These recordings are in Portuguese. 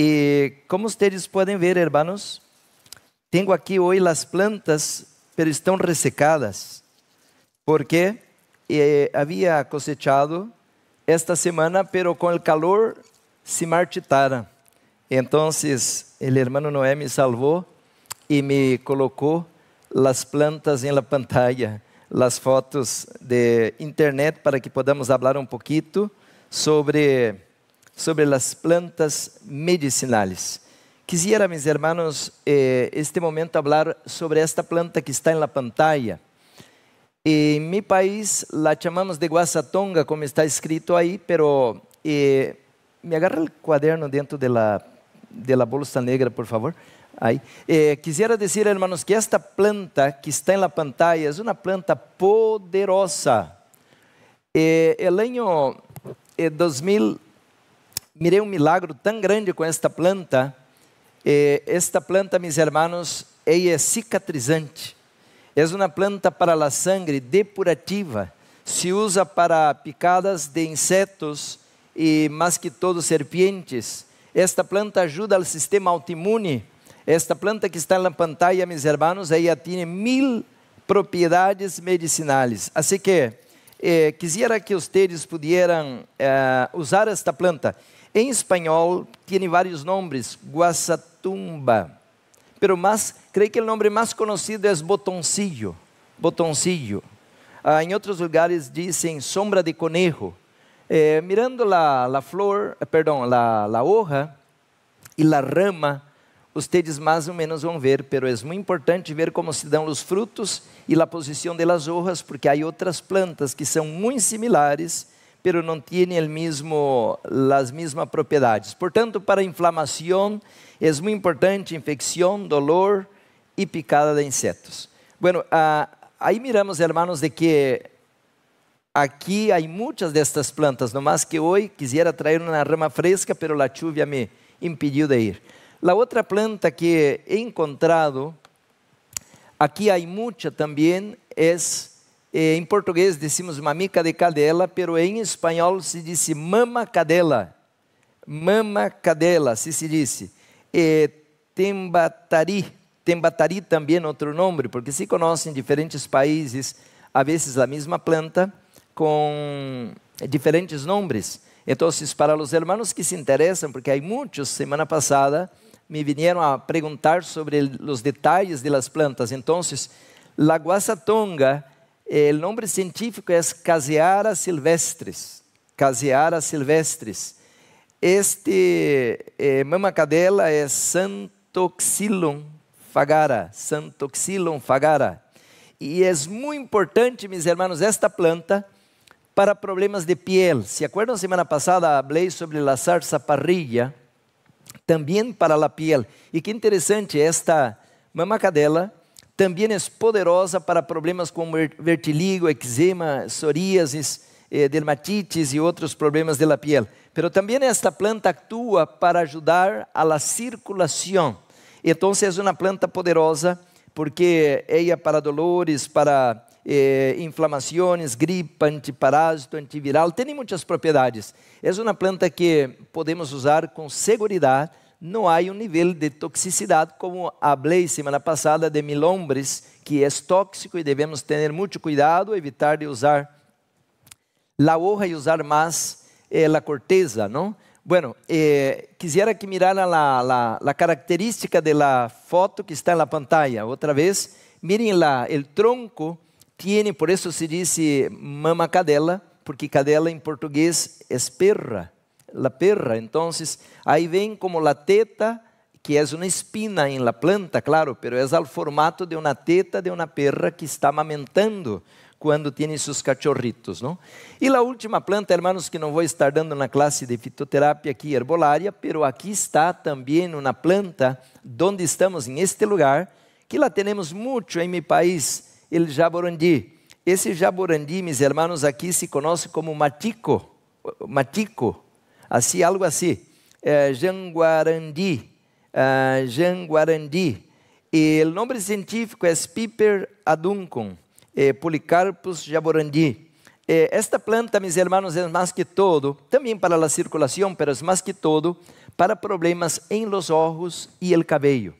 E como vocês podem ver, hermanos, tenho aqui hoje as plantas, pero estão ressecadas, porque havia cosechado esta semana, pero com o calor se marchitaram. Então, o hermano Noé me salvou e me colocou as plantas em la pantalla, as fotos de internet, para que podamos falar um pouquinho sobre as plantas medicinais. Quisiera, mis hermanos, este momento falar sobre esta planta que está em la pantalla. Em mi país la chamamos de guasatonga, como está escrito aí, pero me agarra o cuaderno dentro de la bolsa negra, por favor. Aí. Quisiera dizer, hermanos, que esta planta que está em la pantalla é uma planta poderosa. El año 2000, mirei um milagro tão grande com esta planta. Esta planta, mis hermanos, ela é cicatrizante. É uma planta para a sangre depurativa. Se usa para picadas de insetos e, mais que todo, serpientes. Esta planta ajuda ao sistema autoimune. Esta planta que está na pantalla, mis hermanos, ela tem 1000 propriedades medicinais. Assim que quisiera que vocês pudieran usar esta planta. Em espanhol, tem vários nomes, guasatumba. Pero creio que o nome mais conhecido é botoncillo. Botoncillo. Em outros lugares dizem sombra de conejo. Mirando la flor, la hoja e la rama, vocês mais ou menos vão ver, pero é muito importante ver como se dão os frutos e a posição de las hojas, porque há outras plantas que são muito similares, pero não têm as mesmas propriedades. Portanto, para inflamação, é muito importante infecção, dolor e picada de insetos. Bueno, aí miramos, hermanos, de que aqui há muitas destas plantas, no mais que hoje quisiera trazer uma rama fresca, pero a lluvia me impediu de ir. A outra planta que he encontrado, aqui há muita também, em português decimos mamica de cadela, pero em espanhol se diz mama cadela. Mama cadela, assim se diz. Tembatari também outro nome, porque se conhece em diferentes países, a vezes a mesma planta, com diferentes nomes. Então, para os hermanos que se interessam, porque há muitos, semana passada, me vieram a perguntar sobre os detalhes das plantas. Então, la guasatonga, o nome científico é Caseara silvestris. Caseara silvestris. Mama cadela é Santoxylon fagara. Santoxylon fagara. E é muito importante, meus irmãos, esta planta para problemas de piel. Se acuerdan, semana passada falei sobre a sarsaparilla, também para a piel. E que interessante, esta mama cadela também é poderosa para problemas como vertigo, eczema, psoríase, dermatites e outros problemas da piel. Pero também esta planta atua para ajudar a la circulação. Então, é uma planta poderosa porque ela para dolores, para inflamações, gripe, antiparásito, antiviral, tem muitas propriedades. É uma planta que podemos usar com segurança. Não há nível de toxicidade, como falei semana passada de milombres, que é tóxico e devemos ter muito cuidado, evitar de usar a hoja e usar mais a corteza, não? Bueno, quisiera que miraran la característica de la foto que está en la pantalla. Otra vez, miren el tronco, tiene, por eso se dice mama cadela, porque cadela en portugués es perra, la perra. Entonces, ahí ven como la teta, que es una espina en la planta, claro, pero es al formato de una teta de una perra que está amamentando quando tem seus cachorritos, não? E a última planta, hermanos, que não vou estar dando na classe de fitoterapia aqui, herbolária, pero aqui está também uma planta, onde estamos em este lugar, que lá temos muito em meu país, o jaborandi. Esse jaborandi, meus hermanos, aqui se conhece como matico, assim, algo assim, janguarandi, janguarandi. E o nome científico é Piper aduncum. Policarpus jaborandi. Esta planta, mis hermanos, é mais que todo, também para a circulação, mas é mais que todo, para problemas em los ojos e el cabello.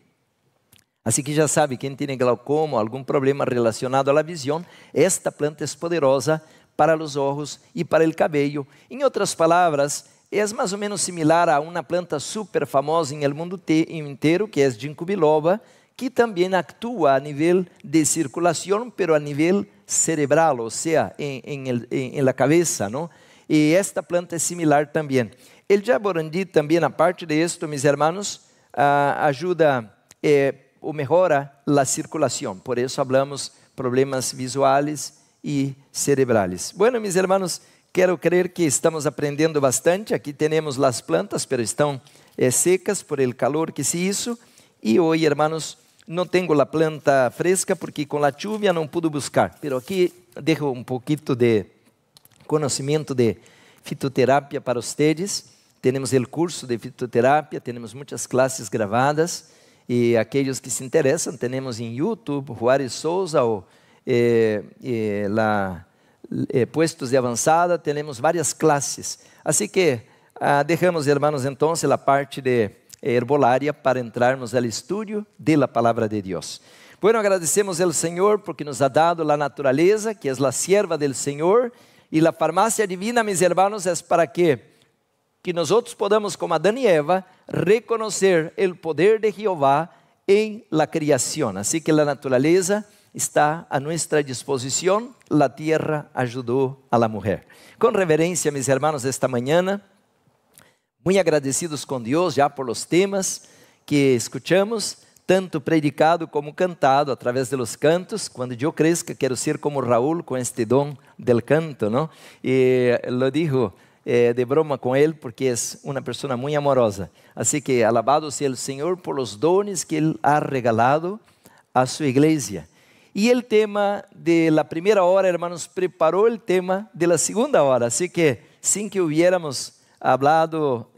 Assim que já sabe, quem tem glaucoma, algum problema relacionado à visão, esta planta é poderosa para os olhos e para o cabelo. Em outras palavras, é mais ou menos similar a uma planta super famosa em el mundo inteiro, que é ginkgo biloba, que também atua a nível de circulação, pero a nível cerebral, ou seja, em la cabeça, não? E esta planta é similar também. El jaborandi também, a parte de esto, mis hermanos, ajuda ou melhora a circulação. Por isso, falamos problemas visuais e cerebrales. Bueno, mis hermanos, quero crer que estamos aprendendo bastante. Aqui temos as plantas, pero estão secas por el calor que se hizo. E hoje, hermanos, não tenho a planta fresca porque com a lluvia não pude buscar. Pero aqui deixo um pouquinho de conhecimento de fitoterapia para vocês. Temos o curso de fitoterapia, temos muitas classes gravadas. E aqueles que se interessam, temos em YouTube, Juárez Souza, ou puestos de avançada, temos várias classes. Assim que deixamos, hermanos, então, a parte de herbolaria para entrarmos ao estudo da palavra de Deus. Bueno, agradecemos ao Senhor porque nos ha dado a natureza, que é a sierva del Senhor, e a farmácia divina, mis hermanos, é para que nós podamos, como Adão e Eva, reconhecer o poder de Jeová em la criação. Assim que a natureza está a nossa disposição, a terra ajudou a la mulher. Com reverência, mis hermanos, esta manhã, muito agradecidos com Deus já por los temas que escuchamos, tanto predicado como cantado, através de los cantos. Quando eu cresça, quero ser como Raúl com este dom del canto, não? E lo dijo de broma com ele, porque é uma pessoa muito amorosa. Assim que alabado seja o Senhor por los dones que Ele ha regalado a sua igreja. E o tema de la primeira hora, hermanos, preparou o tema de la segunda hora. Assim que, sem que hubiéramos hablado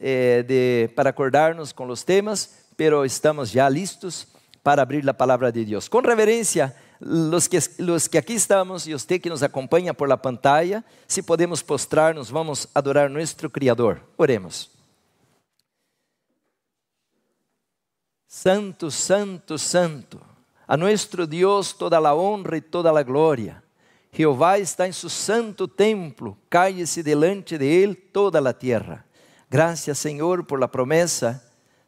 para acordarnos com os temas, pero estamos já listos para abrir a palavra de Deus. Com reverência, los que aqui estamos e você que nos acompanha por la pantalla, se podemos postrar-nos, vamos adorar nosso Criador. Oremos. Santo, santo, santo, a nuestro Deus toda a honra e toda a glória. Jeová está em su santo templo, cállese delante de Él toda a tierra. Gracias, Senhor, por la promesa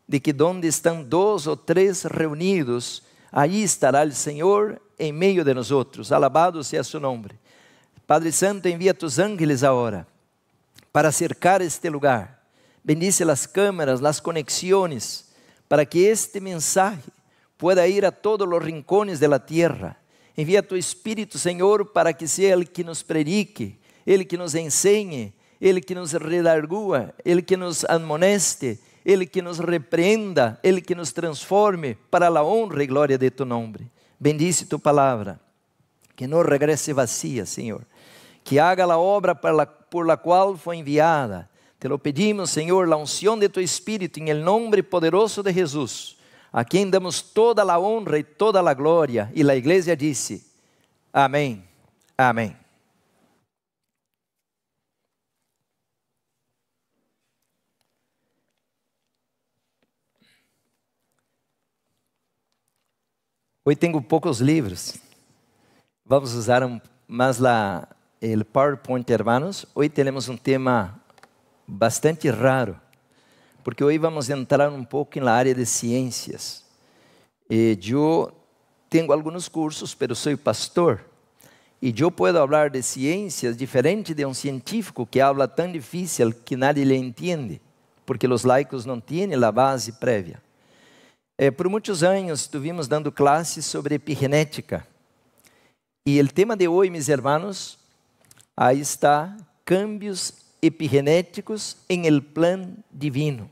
de que donde estão 2 ou 3 reunidos, aí estará o Senhor em meio de nós. Alabado seja su nome. Padre Santo, envia tus ángeles agora para cercar este lugar. Bendice as câmeras, as conexões, para que este mensaje pueda ir a todos os rincones de la tierra. Envia tu Espírito, Senhor, para que seja Ele que nos predique, Ele que nos ensine, Ele que nos redargua, Ele que nos admoneste, Ele que nos repreenda, Ele que nos transforme para a honra e glória de tu nome. Bendice tu palavra, que não regrese vacía, Senhor, que haga a obra por la qual foi enviada. Te lo pedimos, Senhor, a unção de tu Espírito, em el nome poderoso de Jesus, a quem damos toda a honra e toda a glória. E a igreja disse, amém, amém. Hoje tenho poucos livros. Vamos usar mais o PowerPoint, hermanos. Hoje temos um tema bastante raro, porque hoje vamos entrar um pouco na área de ciências. Eu tenho alguns cursos, mas sou pastor, e eu posso falar de ciências diferente de um científico que habla tão difícil que nadie le entende, porque os laicos não têm a base prévia. Por muitos anos estivemos dando classes sobre epigenética. E o tema de hoje, mis hermanos, aí está, cambios epigenéticos em el plan divino.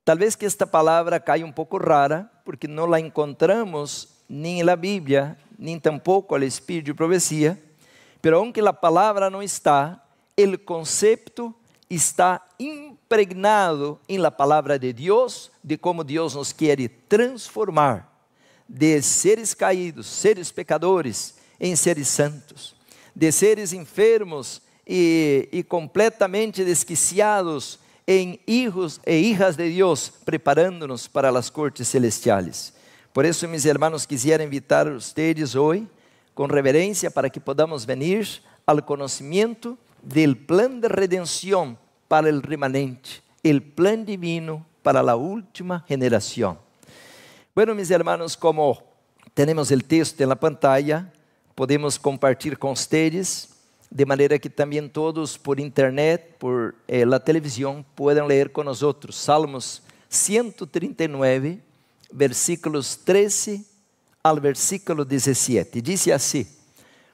Talvez que esta palavra caia um pouco rara, porque não la encontramos nem na Bíblia, nem tampouco no Espírito de Profecia, pero aunque a palavra não está, o conceito está impregnado em la palavra de Deus, de como Deus nos quer transformar de seres caídos, seres pecadores, em seres santos, de seres enfermos e completamente desquiciados en hijos e hijas de Dios, preparándonos para las cortes celestiales. Por eso, mis hermanos, quisiera invitar a ustedes hoy, con reverencia, para que podamos venir al conocimiento del plan de redención para el remanente, el plan divino para la última generación. Bueno, mis hermanos, como tenemos el texto en la pantalla, podemos compartir con ustedes, de manera que también todos por internet, por la televisión, puedan leer con nosotros. Salmos 139, versículos 13 al versículo 17. Dice así: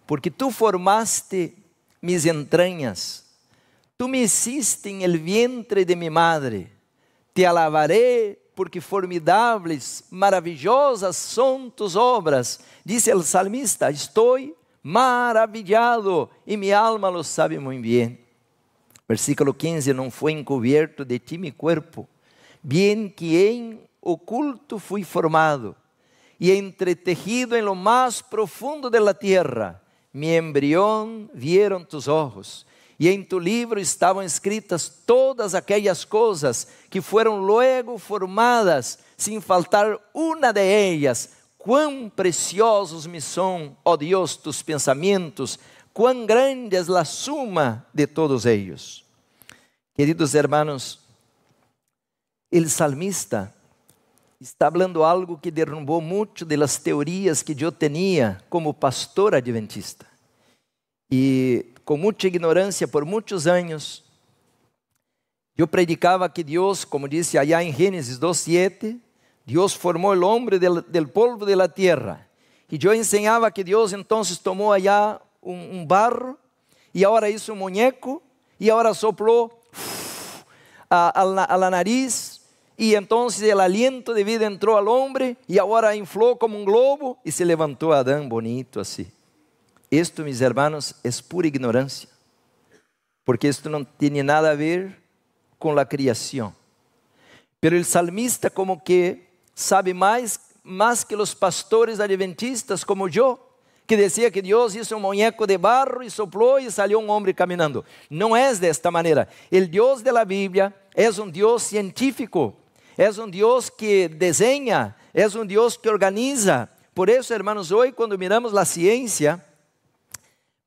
porque tú formaste mis entrañas, tú me hiciste en el vientre de mi madre. Te alabaré porque formidables, maravillosas son tus obras. Dice el salmista: estoy maravillado y mi alma lo sabe muy bien. Versículo 15: não foi encubierto de ti mi cuerpo, bien que en oculto fui formado y entretejido en lo más profundo de la tierra. Mi embrión vieron tus ojos, y en tu libro estaban escritas todas aquellas cosas que fueron luego formadas, sin faltar una de ellas. Cuán preciosos me son, oh Dios, tus pensamientos, cuán grande es la suma de todos ellos. Queridos hermanos, el salmista está hablando algo que derrumbó mucho de las teorías que yo tenía como pastor adventista. Y con mucha ignorancia por muchos años, yo predicaba que Dios, como dice allá en Génesis 2:7, Dios formó el hombre del polvo de la tierra. Y yo enseñaba que Dios entonces tomó allá un barro, y ahora hizo un muñeco, y ahora sopló a la nariz, y entonces el aliento de vida entró al hombre, y ahora infló como un globo, y se levantó Adán bonito así. Esto, mis hermanos, es pura ignorancia, porque esto no tiene nada a ver con la creación. Pero el salmista como que sabe más que los pastores adventistas como yo, que decía que Dios hizo un muñeco de barro y sopló y salió un hombre caminando. No es de esta manera. El Dios de la Biblia es un Dios científico, es un Dios que diseña, es un Dios que organiza. Por eso, hermanos, hoy cuando miramos la ciencia,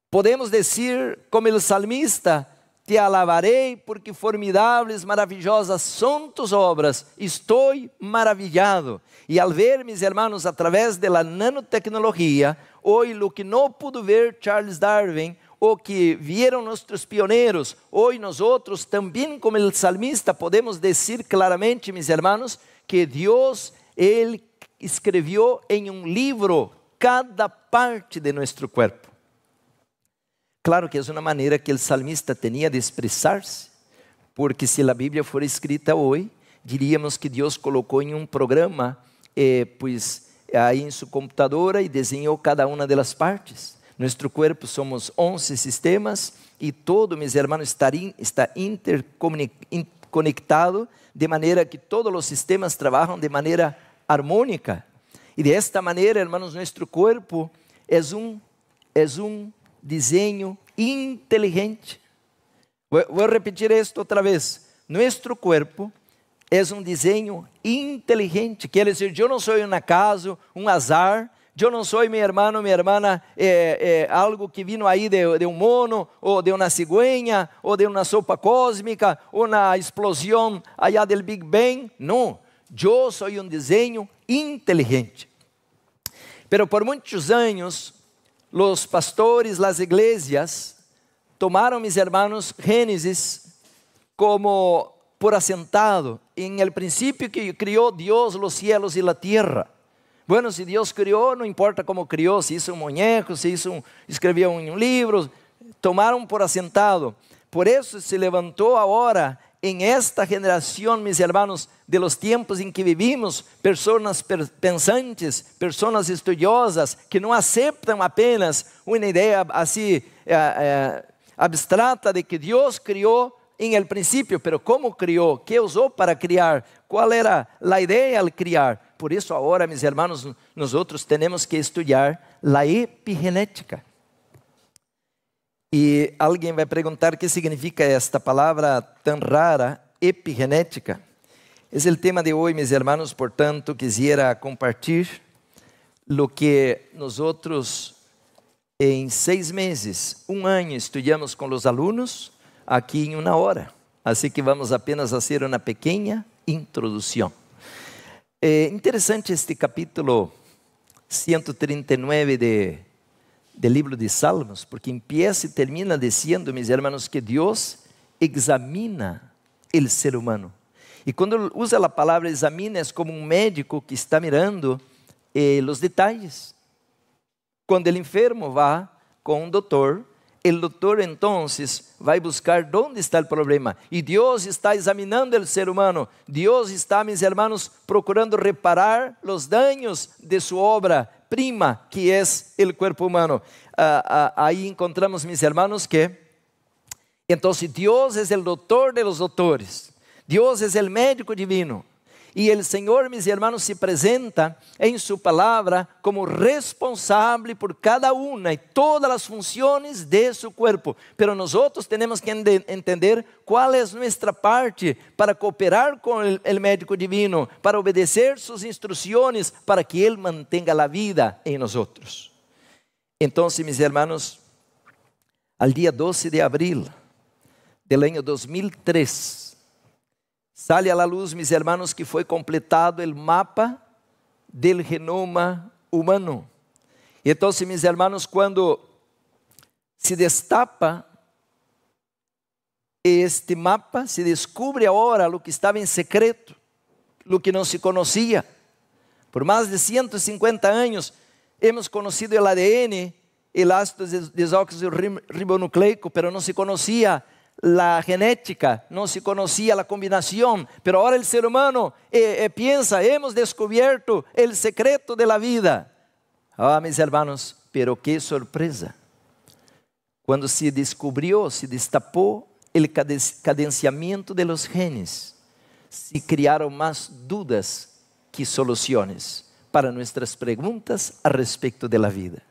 podemos decir como el salmista: te alabaré porque formidables, maravillosas son tus obras, estoy maravillado. Y al ver, mis hermanos, a través de la nanotecnología, hoy lo que no pudo ver Charles Darwin, o que vieron nuestros pioneros, hoy nosotros también como el salmista podemos decir claramente, mis hermanos, que Dios, Él escribió en un libro cada parte de nuestro cuerpo. Claro que es una manera que el salmista tenía de expresarse, porque si la Biblia fuera escrita hoy, diríamos que Dios colocó en un programa, pues ahí en su computadora, y diseñó cada una de las partes. Nuestro cuerpo somos 11 sistemas, y todo, mis hermanos, está interconectado, de manera que todos los sistemas trabajan de manera armónica. Y de esta manera, hermanos, nuestro cuerpo es un diseño inteligente. Voy a repetir esto otra vez. Nuestro cuerpo es un diseño inteligente. Quiere decir, yo no soy un acaso, un azar. Yo no soy mi hermano, mi hermana, algo que vino ahí de un mono, o de una cigüeña, o de una sopa cósmica, una explosión allá del Big Bang. No, yo soy un diseño inteligente. Pero por muchos años, los pastores, las iglesias, tomaron, mis hermanos, Génesis como por asentado. En el principio que crió Dios los cielos y la tierra. Bueno, si Dios crió, no importa cómo crió, si hizo un muñeco, si escribió un libro, tomaron por asentado. Por eso se levantó ahora, en esta generación, mis hermanos, de los tiempos en que vivimos, personas pensantes, personas estudiosas, que no aceptan apenas una idea así abstrata de que Dios crió en el principio, pero ¿cómo crió? ¿Qué usó para criar? ¿Cuál era la idea al criar? Por eso ahora, mis hermanos, nosotros tenemos que estudiar la epigenética. Y alguien va a preguntar qué significa esta palabra tan rara, epigenética es el tema de hoy, mis hermanos. Por tanto, quisiera compartir lo que nosotros en 6 meses, 1 año, estudiamos con los alumnos aquí en 1 hora. Así que vamos apenas a hacer una pequeña introducción. Interesante este capítulo 139 del libro de Salmos, porque empieza y termina diciendo, mis hermanos, que Dios examina el ser humano. Y cuando usa la palabra examina, es como un médico que está mirando los detalles. Cuando el enfermo va con un doctor, el doctor entonces vai buscar dónde está el problema. Y Dios está examinando el ser humano. Dios está, mis hermanos, procurando reparar los daños de su obra prima, que es el cuerpo humano. Ahí encontramos, mis hermanos, que entonces Dios es el doctor de los doctores. Dios es el médico divino. Y el Señor, mis hermanos, se presenta en su palabra como responsable por cada una y todas las funciones de su cuerpo. Pero nosotros tenemos que entender cuál es nuestra parte para cooperar con el médico divino, para obedecer sus instrucciones, para que Él mantenga la vida en nosotros. Entonces, mis hermanos, al día 12 de abril del año 2003, sale a la luz, mis hermanos, que foi completado el mapa del genoma humano. E então, mis hermanos, quando se destapa este mapa, se descubre agora o que estava em secreto, o que não se conhecia. Por mais de 150 anos, hemos conhecido o ADN, o ácido desoxirribonucleico, pero não se conhecia la genética, no se conocía la combinación, pero ahora el ser humano piensa, hemos descubierto el secreto de la vida. Mis hermanos, pero qué sorpresa. Cuando se descubrió, se destapó el cadenciamiento de los genes, se crearon más dudas que soluciones para nuestras preguntas a respecto de la vida.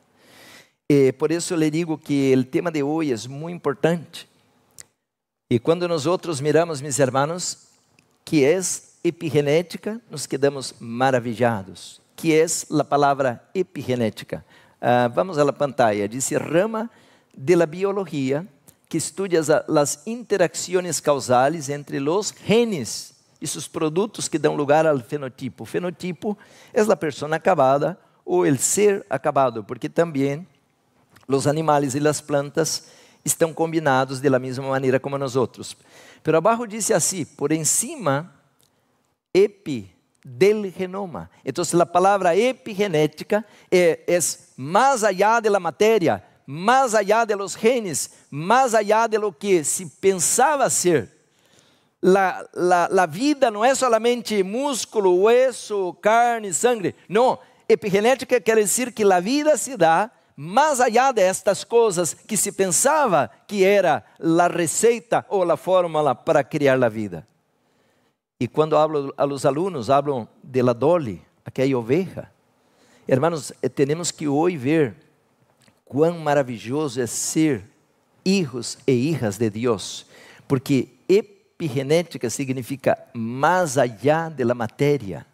Por eso le digo que el tema de hoy es muy importante. E quando nós outros miramos, mis hermanos, que é epigenética, nos quedamos maravilhados. Que é a palavra epigenética? Vamos à pantalla. Diz rama de la biología que estudia as interacções causales entre os genes e seus produtos que dão lugar ao fenotipo. O fenotipo é a pessoa acabada ou o ser acabado, porque também os animais e as plantas estão combinados de la mesma maneira como nós outros. Pero abaixo diz assim, por encima, epi del genoma. Então, a palavra epigenética é mais allá de la matéria, mais allá de los genes, mais allá de lo que se pensava ser. La vida não é solamente músculo, hueso, carne, sangre. Não, epigenética quer dizer que a vida se dá más allá de estas cosas que se pensaba que era la receta o la fórmula para criar la vida. Y cuando hablo a los alumnos, hablo de la Dolly, aquella oveja. Hermanos, tenemos que hoy ver cuán maravilloso es ser hijos e hijas de Dios, porque epigenética significa más allá de la materia.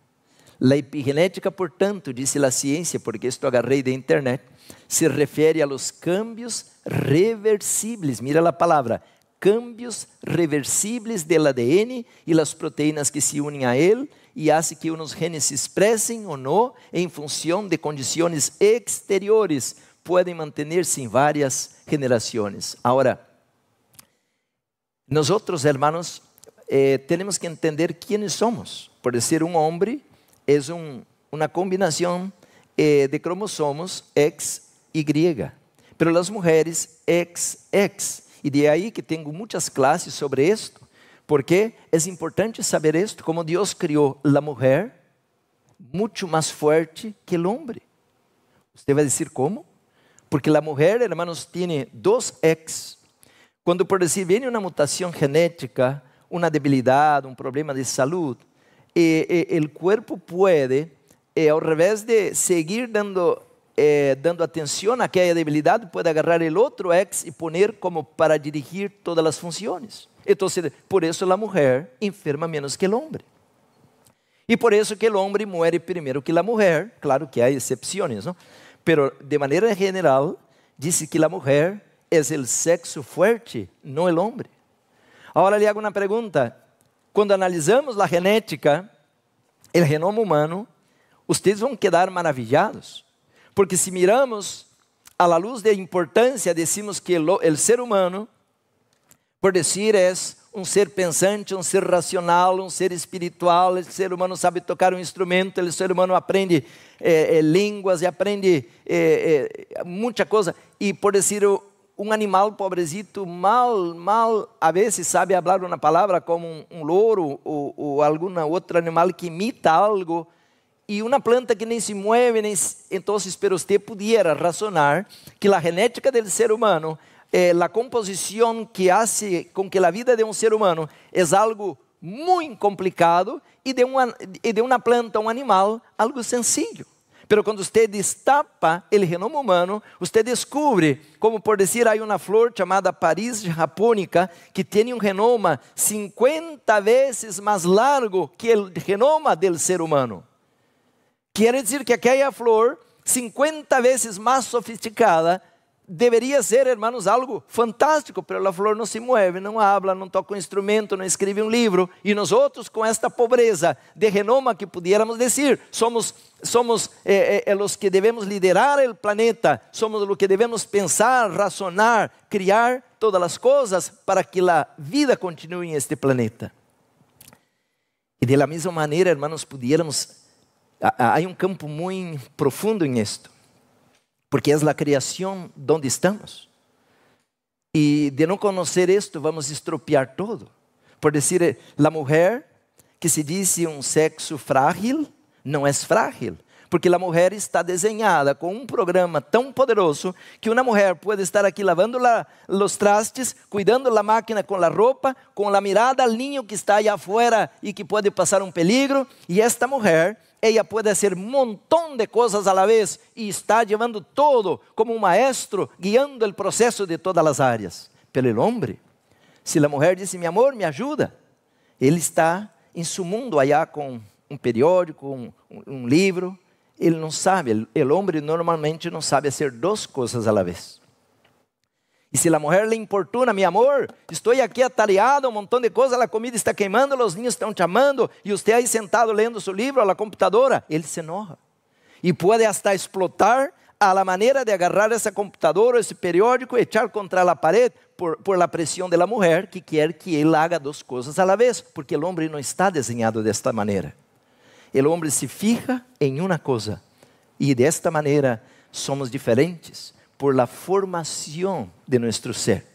La epigenética, portanto, dice la ciencia, porque esto agarrei de internet, se refere a los cambios reversibles. Mira la palabra, cambios reversibles del ADN y las proteínas que se unen a él y hace que unos genes se expresen o no en función de condiciones exteriores. Pueden mantenerse en varias generaciones. Ahora, nosotros, hermanos, tenemos que entender quiénes somos. Por decir, un hombre es una combinación de cromossomos X y, pero las mujeres XX. Y de ahí que tengo muchas clases sobre esto, porque es importante saber esto, como Dios crió la mujer mucho más fuerte que el hombre. Usted va a decir, ¿cómo? Porque la mujer, hermanos, tiene 2 X. Cuando, por decir, viene una mutación genética, una debilidad, un problema de salud, el cuerpo puede, ao revés de seguir dando atención a aquella debilidad, puede agarrar el otro X y poner como para dirigir todas las funciones. Entonces, por eso la mujer enferma menos que el hombre. Y por eso que el hombre muere primero que la mujer. Claro que hay excepciones, ¿no? Pero de manera general, dice que la mujer es el sexo fuerte, no el hombre. Ahora le hago una pregunta. Cuando analisamos la genética, el genoma humano, ustedes vão quedar maravillados. Porque si miramos a la luz de importância, decimos que el ser humano, por decir, es um ser pensante, um ser racional, um ser espiritual. O ser humano sabe tocar um instrumento, o ser humano aprende línguas e aprende muita coisa. E por dizer, um animal pobrecito mal a vezes sabe falar uma palavra como um louro ou algum outro animal que imita algo. E uma planta que nem se mueve, então, pero você pudiera razonar que a genética do ser humano, a composição que hace com que a vida de um ser humano é algo muito complicado e de uma planta, um animal, algo sencillo. Pero quando você destapa o genoma humano, você descobre, como por dizer, há uma flor chamada Paris japônica que tem um genoma 50 vezes mais largo que o genoma do ser humano. Quer dizer que aquela flor, 50 vezes mais sofisticada, deveria ser, hermanos, algo fantástico, pero a flor não se mueve, não habla, não toca um instrumento, não escreve um livro. E nós outros, com esta pobreza de genoma que pudiéramos dizer, somos os que devemos liderar o planeta, somos os que devemos pensar, razonar, criar todas as coisas para que a vida continue em este planeta. E de la mesma maneira, hermanos, pudiéramos... Há um campo muito profundo em esto, porque é a criação onde estamos. E de não conhecer isto, vamos estropiar todo. Por dizer, a mulher que se diz um sexo frágil, não é frágil, porque a mulher está desenhada com um programa tão poderoso que uma mulher pode estar aqui lavando os trastes, cuidando da máquina com a roupa, com a mirada ao ninho que está aí afuera e que pode passar um peligro. E esta mulher, ella pode fazer um montão de coisas a la vez e está levando todo como um maestro, guiando o processo de todas as áreas. Pero el hombre, se a mulher diz, meu amor, me ajuda, ele está em seu mundo allá com um periódico, um livro. Ele não sabe, o homem normalmente não sabe fazer duas coisas a la vez. E se a mulher lhe importuna, meu amor, estou aqui atareado, um montão de coisas, a comida está queimando, os niños estão chamando, e você aí sentado lendo seu livro a la computadora, ele se enoja. E pode hasta explotar a la maneira de agarrar essa computadora, esse periódico, e echar contra a pared por la pressão da mulher que quer que ele haga duas coisas a la vez, porque o homem não está desenhado desta maneira. O homem se fija em uma coisa, e desta maneira somos diferentes por la formação de nosso ser.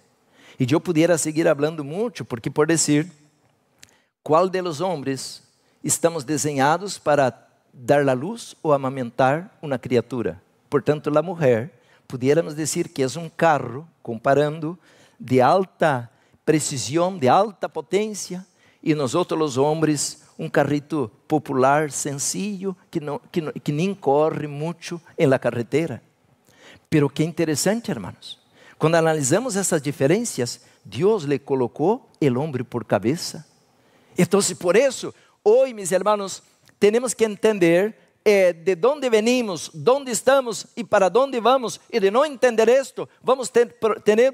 E eu pudiera seguir falando muito, porque por dizer, qual de los homens estamos desenhados para dar la luz ou amamentar uma criatura? Portanto, a mulher, pudiéramos dizer que é um carro, comparando, de alta precisão, de alta potência, e nós outros, os homens, um carrito popular, sencillo, que nem corre muito em la carretera. Pero que interessante, hermanos. Quando analisamos essas diferenças, Deus le colocou o homem por cabeça. Então, por isso, hoje, meus hermanos, temos que entender de onde venimos, onde estamos e para onde vamos. E de não entender isto, vamos ter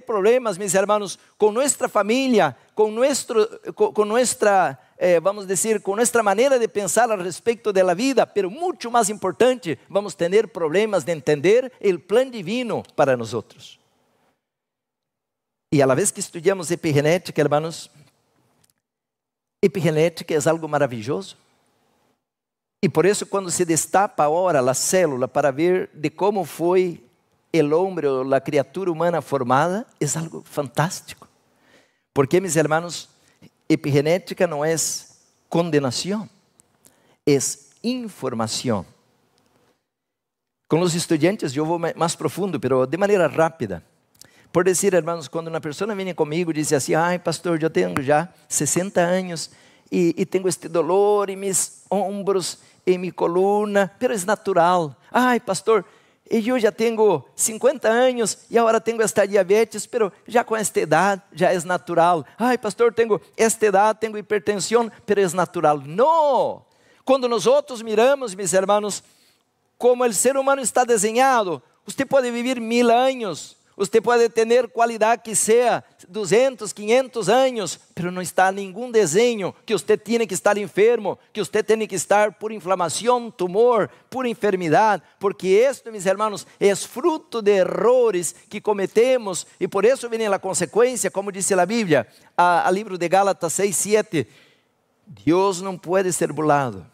problemas, meus hermanos, com nossa família, com nossa, vamos dizer, com nossa maneira de pensar a respeito da vida. Pero muito mais importante, vamos ter problemas de entender o plano divino para nós outros. E a la vez que estudamos epigenética, hermanos, epigenética é algo maravilhoso. E por isso, quando se destapa agora a célula para ver de como foi o homem ou a criatura humana formada, é algo fantástico. Porque, meus hermanos, epigenética não é condenação, é informação. Com os estudantes eu vou mais profundo, mas de maneira rápida. Por dizer, hermanos, quando uma pessoa vem comigo e diz assim, ai pastor, eu tenho já 60 anos e tenho este dolor em meus ombros, em minha coluna, pero é natural. Ai pastor, e eu já tenho 50 anos e agora tenho esta diabetes, pero já com esta idade já é natural. Ai, pastor, tenho esta idade, tenho hipertensão, pero é natural. Não! Quando nós outros miramos, meus irmãos, como o ser humano está desenhado, você pode viver 1000 anos, você pode ter qualidade que seja 200, 500 anos, pero não está nenhum desenho que você tenha que estar enfermo, que você tenha que estar por inflamação, tumor, por enfermidade, porque isto, meus irmãos, é fruto de errores que cometemos, e por isso vem a consequência, como diz a Bíblia, a livro de Gálatas 6:7, Deus não pode ser burlado.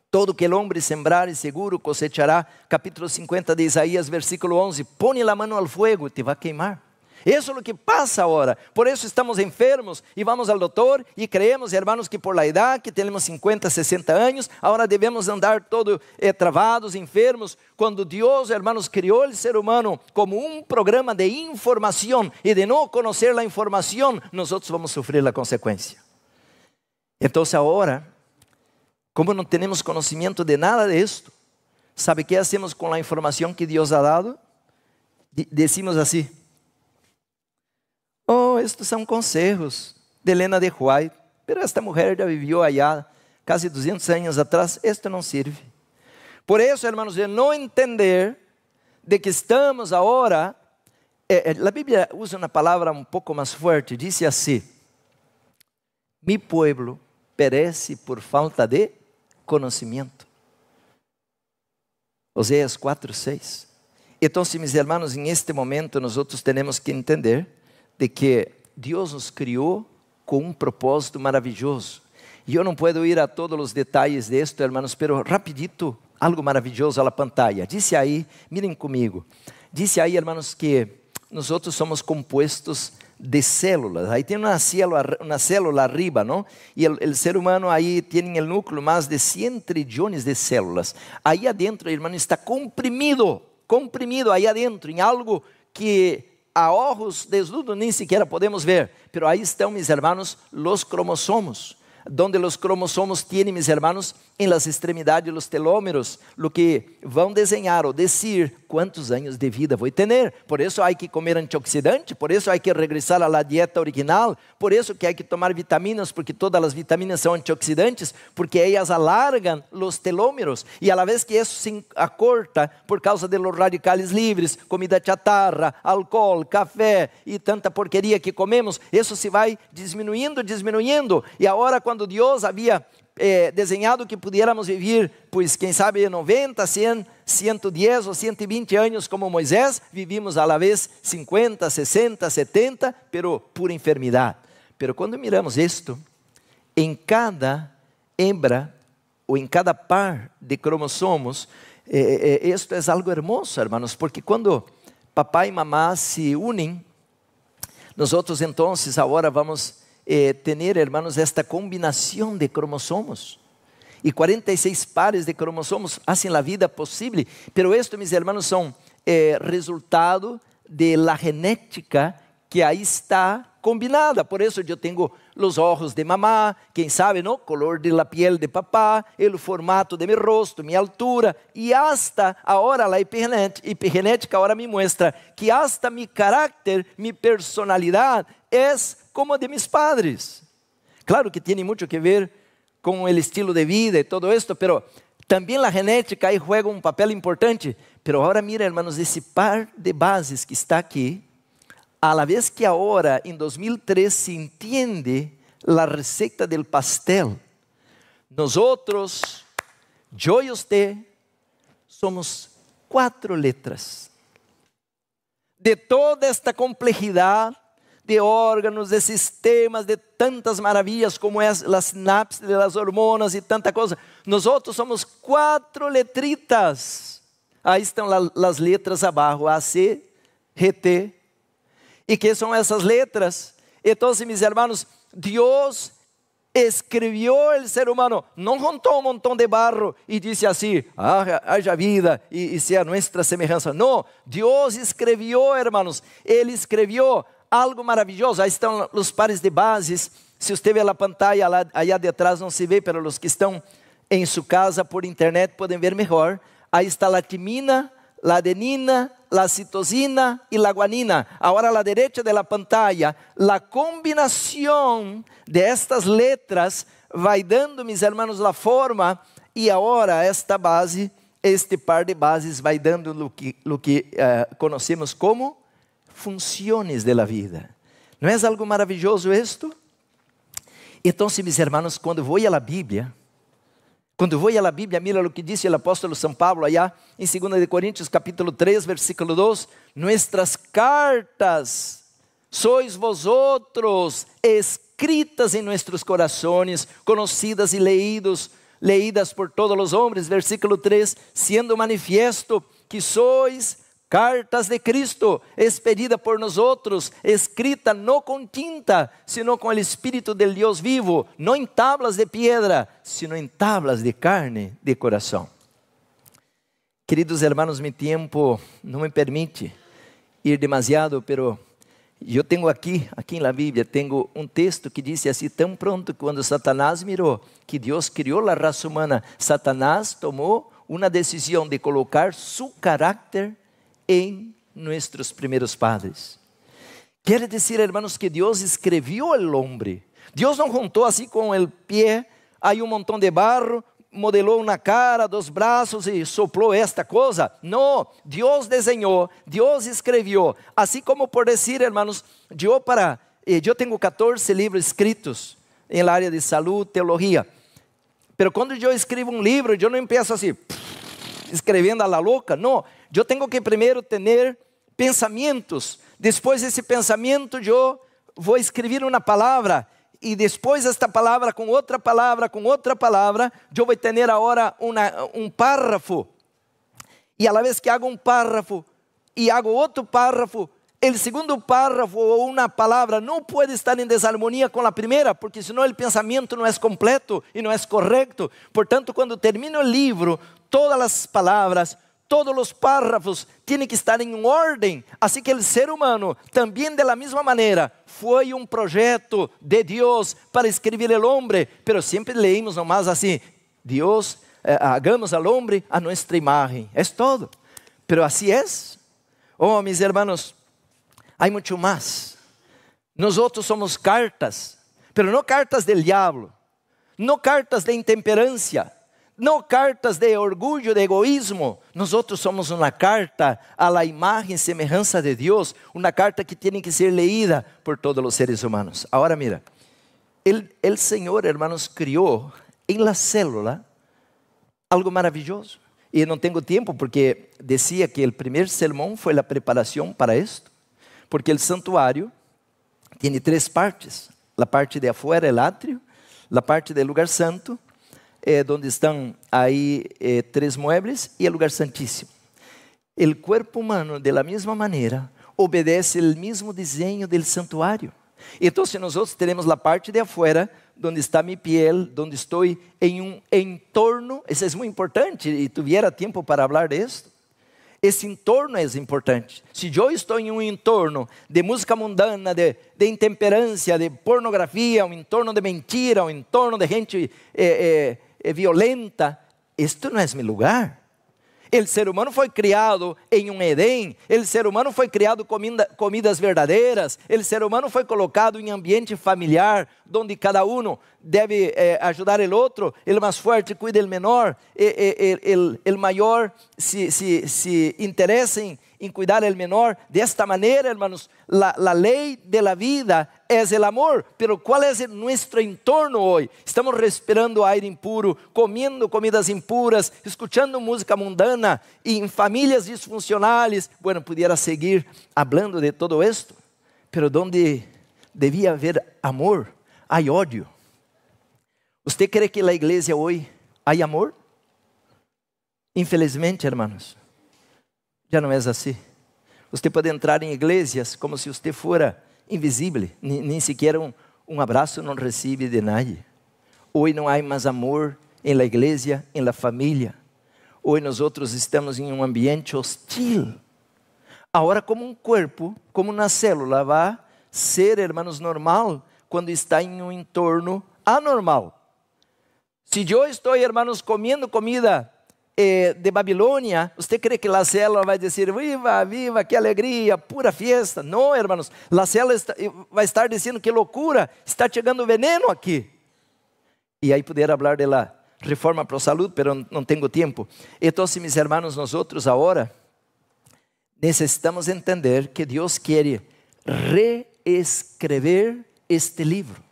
Todo que el hombre sembrar seguro cosechará. Capítulo 50 de Isaías, versículo 11. Põe a mão ao fogo, te vai queimar. Isso é o que passa agora. Por isso estamos enfermos e vamos ao doutor e creemos, hermanos, que por la idade, que temos 50, 60 anos, agora devemos andar todo travados, enfermos. Quando Deus, hermanos, criou o ser humano como um programa de informação e de não conhecer a informação, nós vamos sofrer a consequência. Então agora, como não temos conhecimento de nada disto, ¿sabe qué hacemos com a informação que Deus ha dado? Decimos assim: oh, estes são conselhos de Helena de White, pero esta mulher já viveu allá quase 200 anos atrás, esto não serve. Por isso, hermanos, de não entender de que estamos agora, a Bíblia usa uma palavra um pouco mais forte, diz assim: mi pueblo perece por falta de conhecimento. Oséias 4:6. Então, meus irmãos, em este momento nós temos que entender de que Deus nos criou com um propósito maravilhoso. E eu não posso ir a todos os detalhes disto, irmãos, pero rapidito, algo maravilhoso na pantalla. Diz aí, mirem comigo. Diz aí, irmãos, que nós somos compostos de células. Aí tem uma célula arriba, não? E o ser humano aí tem o núcleo mais de 100 trilhões de células. Aí adentro, irmão, está comprimido aí adentro, em algo que a olhos desnudos nem sequer podemos ver. Pero aí estão, meus irmãos, os cromossomos. Donde os cromossomos têm, meus irmãos, em las extremidades os telômeros, lo que vão desenhar ou dizer quantos anos de vida vou ter. Por isso há que comer antioxidante, por isso há que regressar à dieta original, por isso que há que tomar vitaminas, porque todas as vitaminas são antioxidantes, porque elas alargam os telômeros, e a la vez que isso se acorta por causa de los radicales livres, comida chatarra, álcool, café e tanta porqueria que comemos, isso se vai diminuindo, e agora quando Deus havia desenhado que pudiéramos viver, pois quem sabe 90, 100, 110 ou 120 anos como Moisés, vivimos a la vez 50, 60, 70, pero por enfermidade. Pero quando miramos isto, em cada hembra ou em cada par de cromossomos, isto é algo hermoso, hermanos, porque quando papai e mamá se unem, nós então agora vamos ter, hermanos, esta combinação de cromossomos, e 46 pares de cromossomos fazem a vida possível, pero esto, meus irmãos, são resultado de la genética que aí está combinada. Por isso eu tenho os olhos de mamá, quem sabe, não? Color de la piel de papá, o formato de meu rosto, minha altura, e hasta agora a epigenética agora me mostra que hasta mi carácter, mi personalidade é como de mis padres. Claro que tem muito que ver com o estilo de vida e todo esto, pero também a genética aí juega um papel importante. Pero agora mira, hermanos, esse par de bases que está aqui, a la vez que agora, em 2003, se entende a receita del pastel, nós outros, eu e você, somos 4 letras. De toda esta complexidade, de órganos, de sistemas, de tantas maravilhas como é as sinapses das hormonas e tanta coisa. Nós outros somos 4 letritas. Aí estão as letras abaixo, A, C, G, T. E que são essas letras? Então, meus irmãos, Deus escreveu o ser humano, não juntou um montão de barro e disse assim: haja vida e seja nossa semelhança. Não, Deus escreveu, irmãos, Ele escreveu algo maravilhoso. Aí estão os pares de bases. Se você vê a pantalla lá, aí atrás não se vê, para os que estão em sua casa por internet podem ver melhor. Aí está a timina, la adenina, la citosina y la guanina. Ahora a la derecha de la pantalla, la combinación de estas letras vai dando, mis hermanos, la forma, e agora esta base, este par de bases vai dando lo que conhecemos como funções de la vida. Não é algo maravilhoso isto? Então, mis hermanos, quando vou à Bíblia, mira o que disse o apóstolo São Paulo allá em 2 de Coríntios capítulo 3, versículo 2, nuestras cartas sois vosotros escritas em nuestros corazones, conocidas e leídas por todos os homens, versículo 3, siendo manifiesto que sois cartas de Cristo, expedida por nosotros, escrita no con tinta, sino con el Espíritu del Dios vivo, no en tablas de piedra, sino en tablas de carne, de corazón. Queridos hermanos, mi tiempo no me permite ir demasiado, pero yo tengo aquí en la Biblia, tengo un texto que dice así: tan pronto cuando Satanás miró que Dios crió la raza humana, Satanás tomó una decisión de colocar su carácter em nuestros primeiros padres. Quer dizer, hermanos, que Deus escreveu o homem. Deus não juntou assim com o pé, aí montão de barro, modelou uma cara, dos braços e soplou esta coisa. Não, Deus desenhou, Deus escreveu. Assim como por dizer, hermanos, eu tenho 14 livros escritos em área de saúde, teologia. Pero quando eu escrevo um livro, eu não empiezo assim, escrevendo a la louca. Não, eu tenho que primeiro ter pensamentos. Depois desse pensamento, eu vou escrever uma palavra. E depois esta palavra, com outra palavra, eu vou ter agora um párrafo. E a la vez que hago um párrafo e hago outro párrafo, o segundo párrafo ou uma palavra não pode estar em desarmonia com a primeira, porque senão o pensamento não é completo e não é correto. Portanto, quando termino o livro, todas as palavras, todos os párrafos têm que estar em ordem. Assim que o ser humano, também de la mesma maneira, foi um projeto de Deus para escrever o homem, pero sempre leímos nomás assim: Deus, hagamos al homem a nossa imagem. É todo. Pero assim é. Oh, mis hermanos, há muito mais. Nós somos cartas, pero não cartas del diablo, não cartas de intemperância, não cartas de orgulho, de egoísmo. Nós somos uma carta a la imagen e semelhança de Deus, uma carta que tem que ser leída por todos os seres humanos. Agora mira, el Senhor, hermanos, criou em la célula algo maravilhoso. E não tenho tempo porque dizia que o primeiro sermão foi a preparação para isto, porque o santuário tem 3 partes: a parte de afuera, o átrio, a parte do lugar santo, onde estão aí 3 muebles, e o lugar santíssimo. O corpo humano, de la mesma maneira, obedece o mesmo desenho do santuário. Então, nós teremos a parte de afuera, onde está minha piel, onde estou em um entorno. Isso é muito importante, e tuviera tempo para falar disso. Esse entorno é importante. Se eu estou em um entorno de música mundana, de intemperância, de pornografia, um entorno de mentira, um entorno de gente violenta, este não é meu lugar. O ser humano foi criado em um Edém, o ser humano foi criado comidas verdadeiras, o ser humano foi colocado em ambiente familiar, onde cada um deve ajudar o outro, o mais forte cuida do menor, o maior se interessa em cuidar do menor. Desta maneira, hermanos, a lei de la vida é o amor. Pero qual é nosso entorno hoje? Estamos respirando aire impuro, comendo comidas impuras, escutando música mundana e em famílias disfuncionais. Bueno, pudiera seguir hablando de todo esto, pero donde devia haver amor, há ódio. ¿Usted cree que na igreja hoje há amor? Infelizmente, hermanos, já não é assim. Você pode entrar em igrejas como se você fora invisível, nem sequer um abraço não recebe de nadie. Hoje não há mais amor em la igreja, em la família. Hoje nós estamos em um ambiente hostil. Agora, como um corpo, como uma célula, vai ser, hermanos, normal quando está em um entorno anormal. Se eu estou, hermanos, comendo comida de Babilônia, você crê que a célula vai dizer, viva, viva, que alegria, pura fiesta? Não, hermanos, a célula vai estar dizendo que loucura, está chegando veneno aqui. E aí poder falar da reforma para a saúde, mas não tenho tempo. Então, meus hermanos, nós agora necessitamos entender que Deus quer reescrever este livro.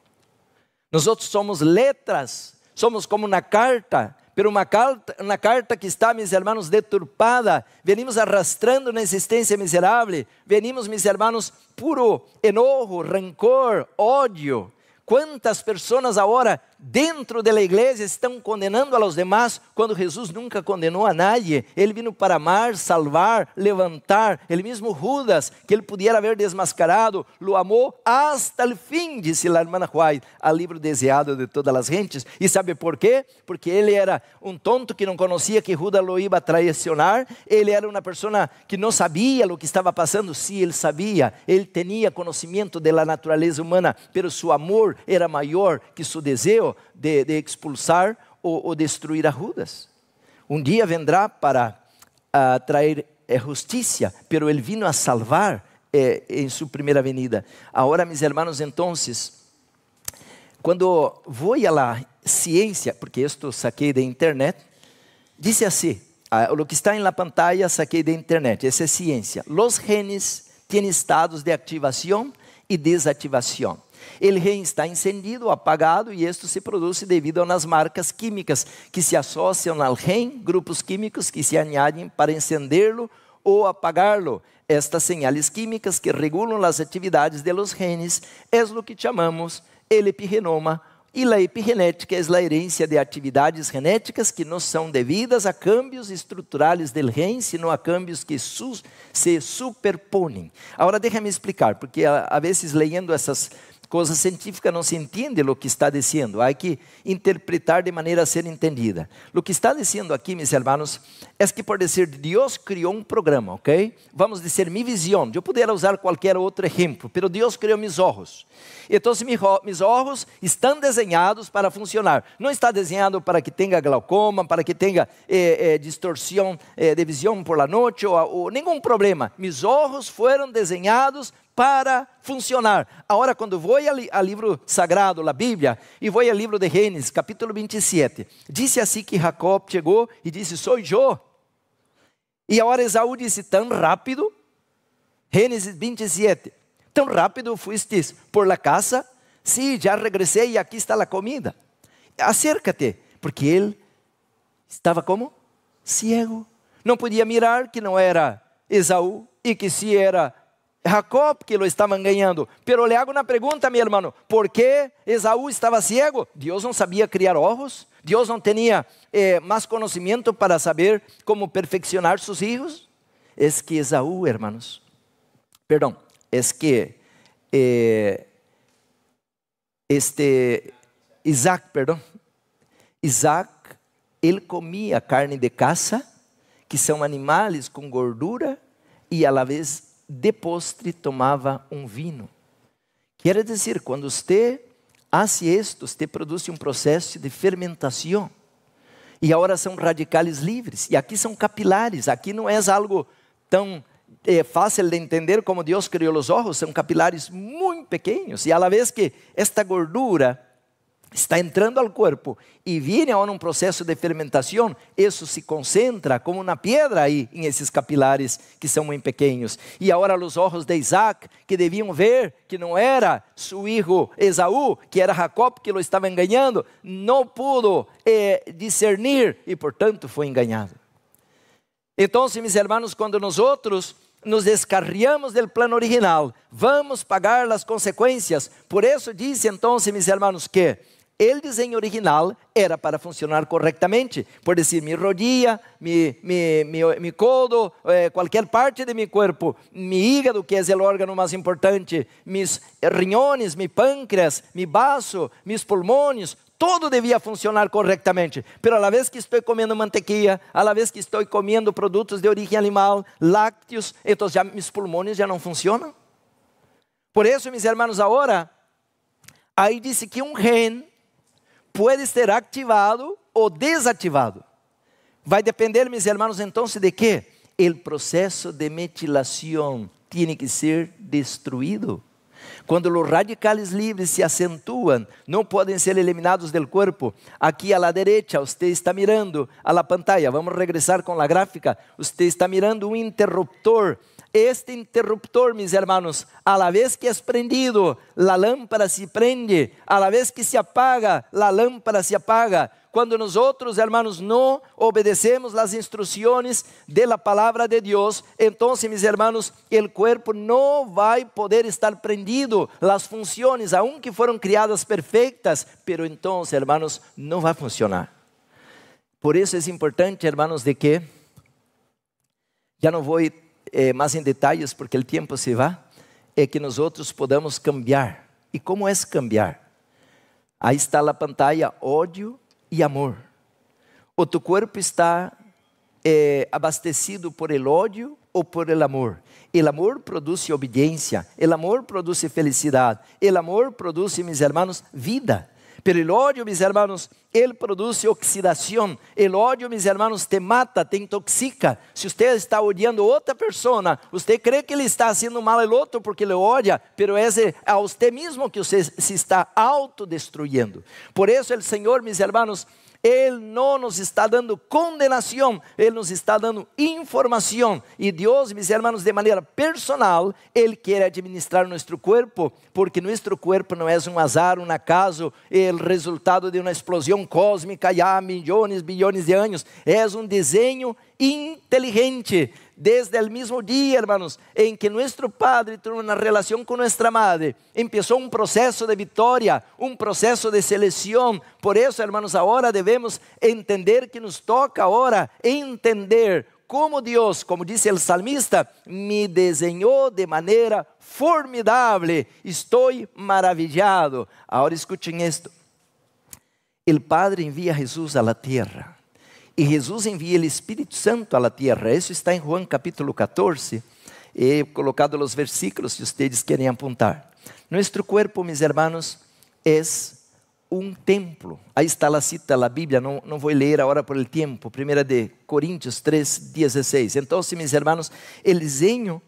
Nós somos letras, somos como uma carta, pero uma carta que está, meus irmãos, deturpada. Venimos arrastrando na existência miserável. Venimos, meus irmãos, puro enojo, rancor, ódio. Quantas pessoas agora dentro da igreja estão condenando a los demás, quando Jesus nunca condenou a nadie. Ele vino para amar, salvar, levantar. Ele mesmo Judas, que ele pudiera haber desmascarado, lo amou hasta el fim, disse a irmã White, al livro desejado de todas as gentes. E sabe por quê? Porque ele era um tonto que não conhecia que Judas lo iba a traicionar. Ele era uma pessoa que não sabia o que estava passando. Sim, ele sabia. Ele tinha conhecimento da natureza humana, pero seu amor era maior que seu desejo de expulsar ou destruir a Judas. Um dia vendrá para trazer justiça, pero ele vino a salvar em sua primeira venida. Agora, meus irmãos, então, quando vou a la ciência, porque isto saquei da internet, diz assim, o que está em la pantalla saquei da internet, essa é ciência. Los genes têm estados de ativação e desativação. O gen está encendido, apagado, e isto se produz devido a umas marcas químicas que se associam ao gen, grupos químicos que se añadem para encendê-lo ou apagá-lo. Estas señales químicas que regulam as atividades de los genes é o que chamamos el epigenoma, e a epigenética é a herência de atividades genéticas que não são devidas a cambios estruturais del gen, sino a cambios que se superponem. Agora, deixa-me explicar, porque a vezes lendo essas coisa científica não se entende o que está dizendo. Há que interpretar de maneira a ser entendida. O que está dizendo aqui, meus irmãos, é que por dizer, Deus criou um programa, ok? Vamos dizer, minha visão. Eu poderia usar qualquer outro exemplo, mas Deus criou meus olhos. Então, meus olhos estão desenhados para funcionar. Não está desenhado para que tenha glaucoma, para que tenha distorção de visão por la noite, ou nenhum problema. Meus olhos foram desenhados para funcionar. Agora, quando vou ao livro sagrado, a Bíblia, e vou ao livro de Gênesis, capítulo 27, disse assim que Jacob chegou e disse, sou eu. E agora Esaú disse, tão rápido, Gênesis 27, tão rápido fuiste por la casa? Sim, já regressei e aqui está a comida. Acércate, porque ele estava como? Ciego. Não podia mirar que não era Esaú e que se era Jacob que lo estavam ganhando. Pero le hago uma pergunta, meu irmão. ¿Por que Esaú estava ciego? Deus não sabia criar ojos? Deus não tinha mais conhecimento para saber como perfeccionar seus filhos? É que Esaú, hermanos, perdão, é que Isaac, ele comia carne de caça, que são animais com gordura, e a la vez de postre tomava um vinho. Quer dizer, quando você faz isto, você produz um processo de fermentação. E agora são radicales livres. E aqui são capilares. Aqui não é algo tão fácil de entender como Deus criou os olhos. São capilares muito pequenos. E a la vez que esta gordura está entrando ao corpo e vem a um processo de fermentação, isso se concentra como uma pedra aí, em esses capilares que são muito pequenos. E agora os olhos de Isaac, que deviam ver que não era seu filho Esaú, que era Jacob que lo estava enganando, não pudo discernir e, portanto, foi enganado. Então, meus irmãos, quando nós outros nos descarriamos do plano original, vamos pagar as consequências. Por isso disse, então, meus irmãos, que o desenho original era para funcionar corretamente, por dizer, mi rodilla, mi codo, qualquer parte de mi corpo, mi hígado, que é o órgão mais importante, mis riñones, mi pâncreas, mi baço, mis pulmões, todo devia funcionar corretamente. Pero a la vez que estou comendo mantequilla, a la vez que estou comendo produtos de origem animal, lácteos, então já mis pulmões já não funcionam. Por isso, meus irmãos, agora, aí disse que um gen pode ser ativado ou desativado. Vai depender, mis hermanos, então de quê? O processo de metilação tem que ser destruído. Quando os radicales livres se acentuam, não podem ser eliminados do corpo. Aqui à la derecha, você está mirando a la pantalla. Vamos regressar com a gráfica. Você está mirando um interruptor. Este interruptor, mis hermanos, a la vez que es prendido, la lámpara se prende. A la vez que se apaga, la lámpara se apaga. Quando nós outros, hermanos, não obedecemos as instruções de la palavra de Deus, então, mis hermanos, o corpo não vai poder estar prendido. As funções, aunque foram criadas perfeitas, pero então, hermanos, não vai funcionar. Por isso é importante, hermanos, de que, já não vou mais em detalhes, porque o tempo se vai, é que nós outros podamos cambiar. E como é cambiar? Aí está a pantalla, ódio e amor. O tu corpo está abastecido por el ódio ou por el amor. El amor produz obediência, el amor produz felicidade, el amor produz, mis hermanos, vida. Pero el ódio, mis hermanos, ele produz oxidação. El ódio, mis hermanos, te mata, te intoxica. Se você está odiando outra pessoa, você crê que ele está fazendo mal ao outro porque ele odia, pero é a você mesmo que você se está autodestruyendo. Por isso, o Senhor, mis hermanos, Ele não nos está dando condenação, Ele nos está dando informação. E Deus, mis hermanos, de maneira personal, Ele quer administrar nosso corpo, porque nosso corpo não é um azar, um acaso, o resultado de uma explosão cósmica há milhões, bilhões de anos. É um desenho inteligente. Desde o mesmo dia, hermanos, em que nosso Padre tuvo uma relação com nossa Madre, começou um processo de vitória, um processo de seleção. Por isso, hermanos, agora devemos entender que nos toca agora entender como Deus, como disse o salmista, me desenhou de maneira formidável. Estou maravilhado. Agora escutem isto. O Padre envia a Jesus a la terra. E Jesus envia o Espírito Santo à la terra. Isso está em Juan capítulo 14. He colocado os versículos se vocês querem apontar. Nosso corpo, mis hermanos, é um templo. Aí está a cita da Bíblia, não vou ler agora por el tempo. 1 de Coríntios 3:16. Então, mis hermanos, o desenho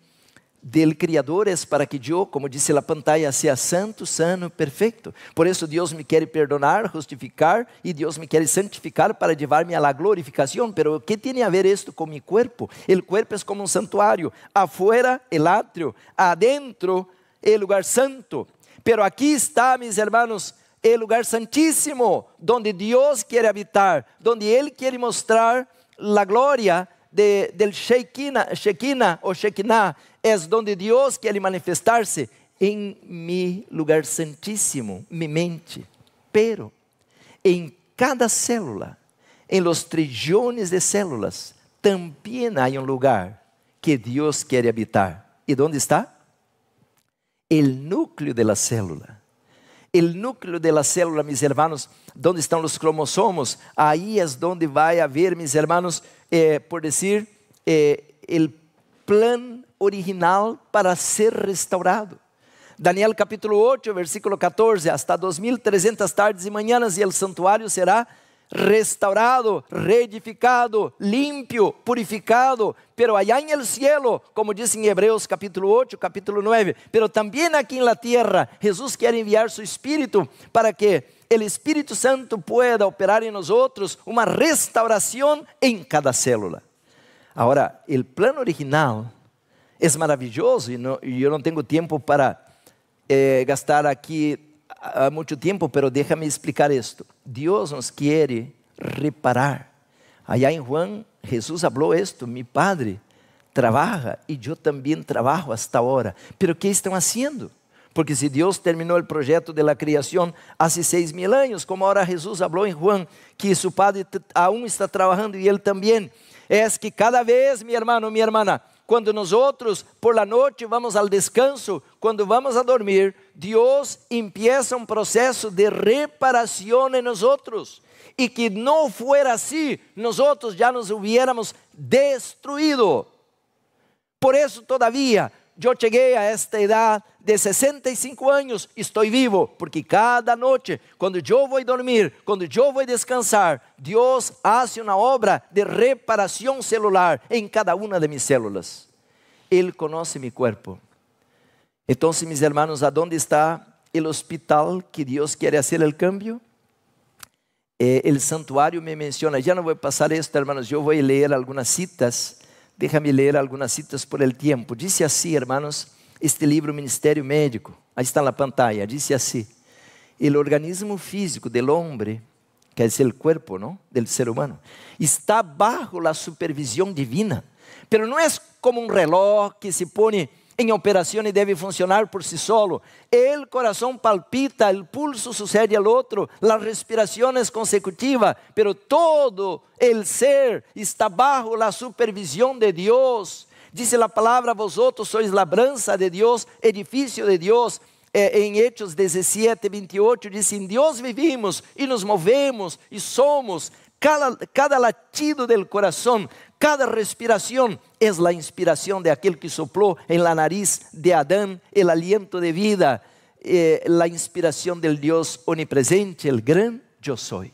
del Criador é para que eu, como disse a pantalla, seja santo, sano, perfeito. Por isso Deus me quer perdonar, justificar, e Deus me quer santificar para levar-me a la glorificação. Pero o que tem a ver isto com meu corpo? O corpo é como um santuário. Afuera, el átrio. Adentro, el lugar santo. Pero aqui está, mis hermanos, el lugar santíssimo, donde Deus quer habitar, donde Ele quer mostrar a glória del Shekinah ou Shekinah. É onde Deus quer manifestar-se em mi lugar santíssimo, mi mente. Pero em cada célula, em los trilhões de células, também há um lugar que Deus quer habitar. E onde está? O núcleo de la célula. O núcleo de la célula, mis hermanos, onde estão os cromossomos, aí é onde vai haver, mis hermanos, por dizer, o plano original para ser restaurado. Daniel capítulo 8, versículo 14, hasta 2300 tardes e manhãs, e o santuário será restaurado, reedificado, limpio, purificado, pero allá en el cielo, como dice en Hebreos capítulo 8, capítulo 9, pero también aquí en la tierra, Jesús quiere enviar su Espíritu para que el Espíritu Santo pueda operar en nosotros uma restauração em cada célula. Agora, o plano original é maravilhoso e eu não tenho tempo para gastar aqui muito tempo, pero déjame explicar esto. Deus nos quer reparar. Allá em Juan, Jesus falou esto: mi Padre trabalha e eu também trabalho hasta agora. Pero que estão fazendo? Porque se Deus terminou o projeto de la criação há 6.000 anos, como agora Jesus falou em Juan, que su Padre aún está trabalhando e Ele também, é que cada vez, mi hermano, mi hermana, quando nós outros por la noite vamos ao descanso, quando vamos a dormir, Deus empieza um processo de reparação em nós outros. E que não fuera assim, nós outros já nos hubiéramos destruído. Por isso, todavia, yo llegué a esta edad de 65 años, estoy vivo, porque cada noche, cuando yo voy a dormir, cuando yo voy a descansar, Dios hace una obra de reparación celular en cada una de mis células. Él conoce mi cuerpo. Entonces, mis hermanos, ¿a dónde está el hospital que Dios quiere hacer el cambio? El santuario me menciona, ya no voy a pasar esto, hermanos, yo voy a leer algunas citas. Déjame leer algunas citas por el tiempo. Dice así, hermanos, este libro Ministério Médico, ahí está en la pantalla, dice así: el organismo físico del hombre, que es el cuerpo, ¿no?, del ser humano, está bajo la supervisión divina, pero no es como un reloj que se pone en operación y debe funcionar por sí solo. El corazón palpita, el pulso sucede al otro, la respiración es consecutiva, pero todo el ser está bajo la supervisión de Dios. Dice la palabra: vosotros sois labranza de Dios, edificio de Dios. En Hechos 17, 28 dice: en Dios vivimos y nos movemos y somos. Cada latido del corazón, cada respiración es la inspiración de aquel que sopló en la nariz de Adán el aliento de vida, la inspiración del Dios omnipresente, el gran yo soy.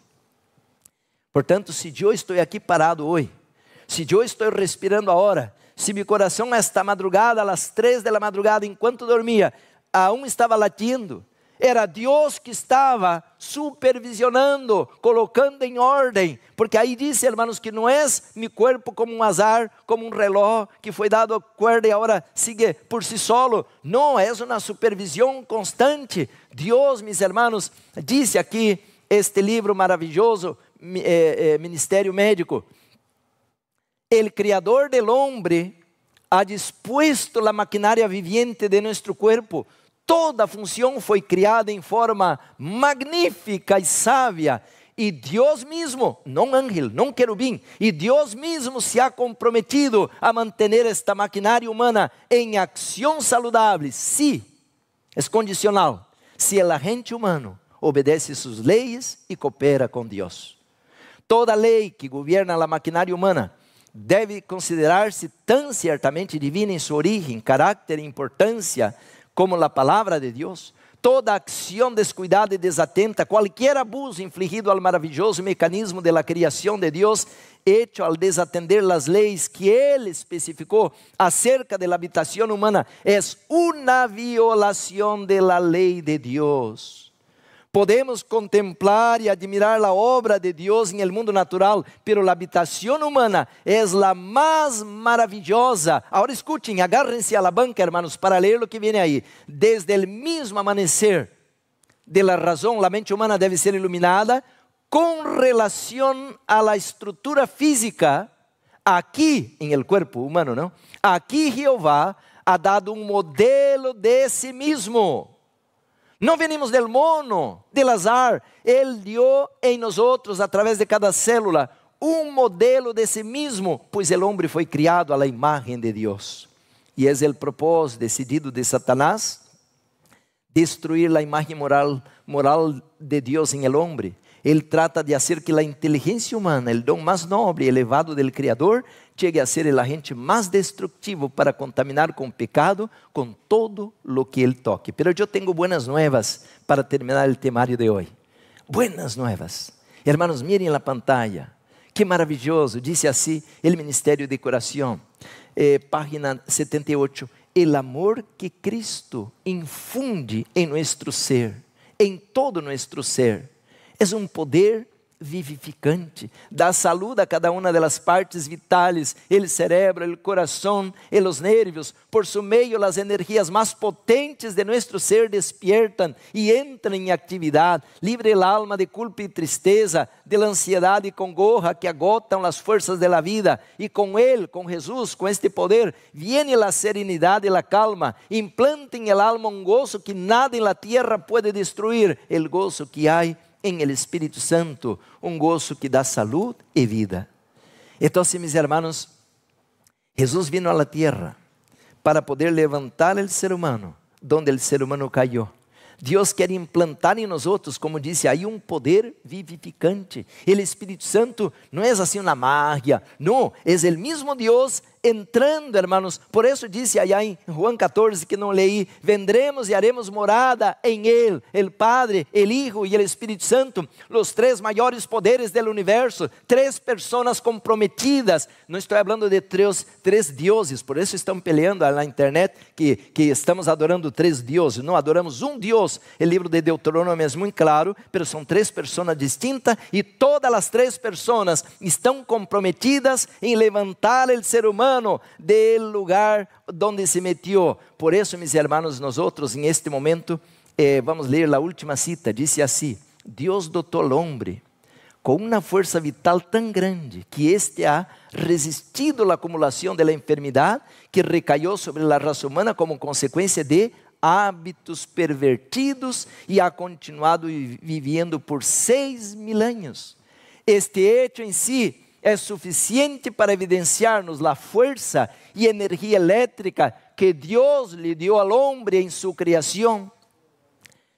Por tanto, si yo estoy aquí parado hoy, si yo estoy respirando ahora, si mi corazón a esta madrugada, a las 3 de la madrugada, enquanto dormía, aún estaba latiendo, era Dios que estava supervisionando, colocando em ordem, porque aí diz, hermanos, que não é meu corpo como um azar, como um reloj que foi dado cuerda e agora sigue por si solo. Não, é uma supervisão constante. Deus, mis hermanos, disse aqui este livro maravilhoso, Ministério Médico: el Criador del hombre ha dispuesto la maquinaria viviente de nuestro cuerpo. Toda função foi criada em forma magnífica e sábia. E Deus mesmo, não ángel, não querubim, e Deus mesmo se ha comprometido a manter esta maquinaria humana em ação saudável. Se, é condicional, se o agente humano obedece suas leis e coopera com Deus. Toda lei que governa a maquinaria humana deve considerar-se tão certamente divina em sua origem, caráter e importância, como a palavra de Deus. Toda acção descuidada e desatenta, qualquer abuso infligido ao maravilhoso mecanismo de la criação de Deus, hecho al desatender las leis que Ele especificou acerca de la habitación humana, é uma violação de la lei de Deus. Podemos contemplar e admirar a obra de Deus em el mundo natural, pero la habitación humana é la mais maravilhosa. Agora escutem, agárrense a la banca, hermanos, para ler o que viene aí. Desde el mismo amanecer de la razón, la mente humana deve ser iluminada com relação a la estrutura física, aqui em el cuerpo humano, não? Aqui Jeová ha dado um modelo de si mismo. Não venimos del mono, del azar. Ele dio em nós outros, através de cada célula, um modelo de si mismo, pois o homem foi criado à imagem de Deus. E é o propósito decidido de Satanás destruir a imagem moral de Deus em el homem. Ele trata de fazer que a inteligência humana, o dom mais nobre e elevado del Criador, chegue a ser o agente mais destrutivo para contaminar com pecado, com todo lo que ele toque. Pero eu tenho buenas nuevas para terminar o temario de hoje. Buenas nuevas. Hermanos, miren la pantalla. Que maravilhoso. Dice assim, el Ministério de Curação, página 78. El amor que Cristo infunde em nuestro ser, em todo nuestro ser, é um poder vivificante, dá saúde a cada uma das partes vitais, o cerebro, o coração e os nervios. Por su meio, as energias mais potentes de nosso ser despiertam e entram em atividade, livre el alma de culpa e tristeza, de la ansiedade e congoja que agotam as forças de la vida. E com Ele, com Jesus, com este poder, viene a serenidade e a calma. Implantem el alma um gozo que nada en la tierra pode destruir, el gozo que há em el Espírito Santo, um gozo que dá saúde e vida. Então, mis hermanos, Jesus vino a la tierra para poder levantar el ser humano, donde el ser humano cayó. Deus quer implantar em nós outros, como disse aí, um poder vivificante. O Espírito Santo não é assim uma magia, não, é o mesmo Deus entrando, hermanos. Por eso dice allá en Juan 14 que no leí: vendremos y haremos morada en Él, el Padre, el Hijo y el Espíritu Santo, los tres mayores poderes del universo, tres personas comprometidas. No estoy hablando de tres dioses, por eso están peleando en la internet que estamos adorando tres dioses. No, adoramos un Dios. El libro de Deuteronomio es muy claro, pero son tres personas distintas y todas las tres personas están comprometidas en levantar el ser humano del lugar donde se metió. Por eso, mis hermanos, nosotros en este momento vamos a leer la última cita. Dice así: Dios dotó al hombre con una fuerza vital tan grande que éste ha resistido la acumulación de la enfermedad que recayó sobre la raza humana como consecuencia de hábitos pervertidos y ha continuado viviendo por 6.000 años. Este hecho en sí é suficiente para evidenciar-nos a força e energia elétrica que Deus lhe deu ao homem em sua criação.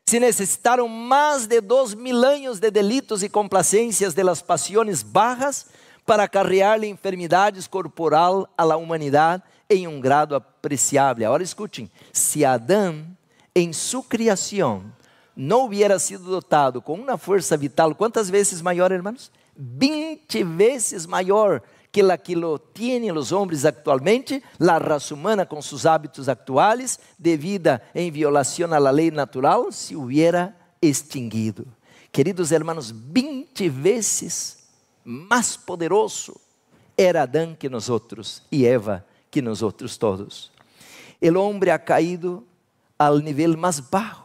Se necessitaram mais de 2.000 anos de delitos e complacências de las pasiones bajas para acarrear-lhe enfermidades corporal a la humanidade em um grado apreciável. Agora escutem: se Adão em sua criação não hubiera sido dotado com uma força vital, quantas vezes maior, hermanos? 20 veces mayor que la que lo tienen los hombres actualmente, la raza humana con sus hábitos actuales de vida en violación a la ley natural se hubiera extinguido. Queridos hermanos, 20 veces más poderoso era Adán que nosotros y Eva que nosotros todos. El hombre ha caído al nivel más bajo.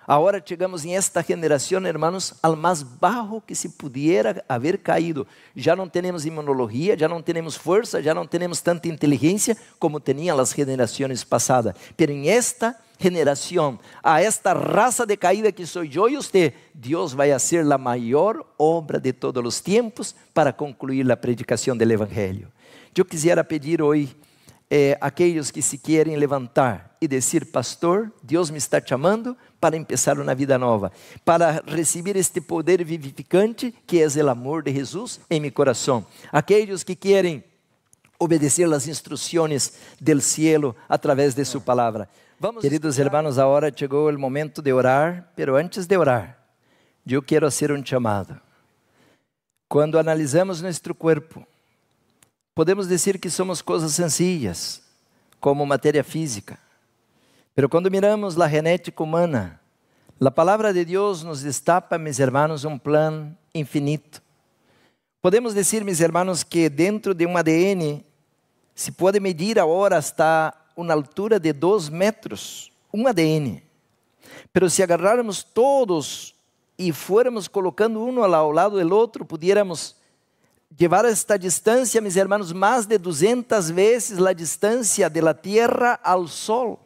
Agora chegamos em esta geração, hermanos, ao mais baixo que se pudiera haver caído. Já não temos imunologia, já não temos força, já não temos tanta inteligência como tinham as gerações passadas. Pero em esta geração, a esta raça decaída que sou eu e você, Deus vai fazer a maior obra de todos os tempos para concluir a predicação do Evangelho. Eu quisiera pedir hoje aqueles que se querem levantar e dizer: pastor, Deus me está chamando para começar uma vida nova, para receber este poder vivificante que é o amor de Jesus em meu coração. Aqueles que querem obedecer as instruções do cielo a través de sua palavra. Queridos hermanos, agora chegou o momento de orar, pero antes de orar, eu quero fazer um chamado. Quando analisamos nosso corpo, podemos dizer que somos coisas sencillas, como matéria física. Pero quando miramos a genética humana, a palavra de Deus nos destapa, mis hermanos, um plano infinito. Podemos dizer, mis hermanos, que dentro de um ADN se pode medir agora hasta uma altura de 2 metros, um ADN. Pero se agarrarmos todos e fuéramos colocando um ao lado do outro, pudiéramos llevar esta distância, mis hermanos, mais de 200 vezes a distância de la Tierra ao Sol.